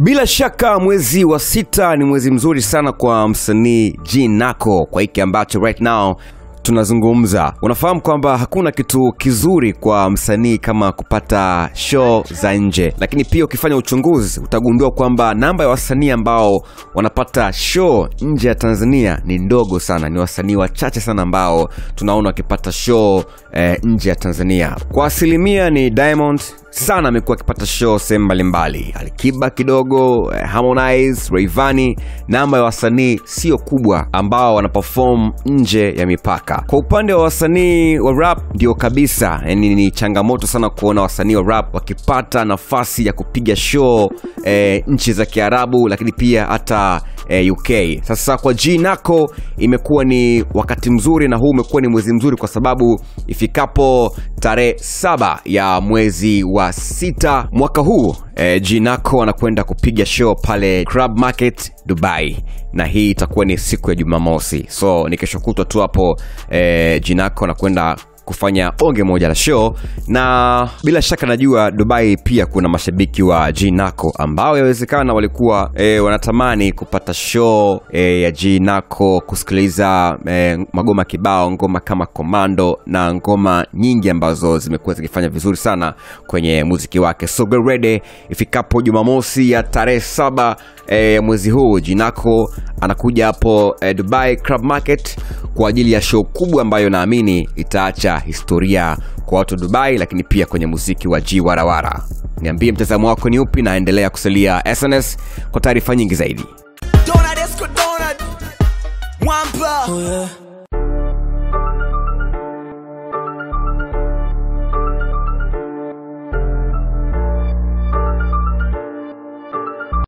Bila shaka mwezi wa 6 ni mwezi mzuri sana kwa msanii G Nako kwa hiki ambacho right now tunazungumza. Unafahamu kwamba hakuna kitu kizuri kwa msanii kama kupata show za nje. Lakini pia ukifanya uchunguzi utagundua kwamba namba ya wasanii ambao wanapata show nje ya Tanzania ni ndogo sana. Ni wasanii wachache sana ambao tunaona wakipata show nje ya Tanzania. Kwa asilimia ni Diamond sana amekuwa akipata show sehemu mbalimbali. Alikiba kidogo, Harmonize, Rayvanny. Namba ya wasanii sio kubwa ambao wanaperform nje ya mipaka. Kwa upande wa wasanii wa rap ndio kabisa, yani ni changamoto sana kuona wasanii wa rap wakipata nafasi ya kupiga show nchi za Kiarabu, lakini pia hata UK. Sasa kwa G Nako imekuwa ni wakati mzuri, na huu umekuwa ni mwezi mzuri kwa sababu ifikapo tarehe 7 ya mwezi wa 6 mwaka huu, G Nako anakwenda kupiga show pale Crab Market Dubai, na hii itakuwa ni siku ya Jumamosi. So ni kesho kutwa tu hapo G Nako anakwenda kufanya onge moja la show. Na bila shaka najua Dubai pia kuna mashabiki wa G Nako ambao yawezekana walikuwa wanatamani kupata show ya G Nako, kusikiliza magoma kibao, ngoma kama Commando na ngoma nyingi ambazo zimekuwa zikifanya vizuri sana kwenye muziki wake. So get ready, ifikapo Jumamosi ya tarehe 7 mwezi huu, G Nako anakuja hapo Dubai Crab Market kwa ajili ya show kubwa ambayo naamini itaacha historia kwa watu Dubai, lakini pia kwenye muziki wa G Warawara. Niambie mtazamo wako ni upi, na endelea kusalia SNS kwa taarifa nyingi zaidi.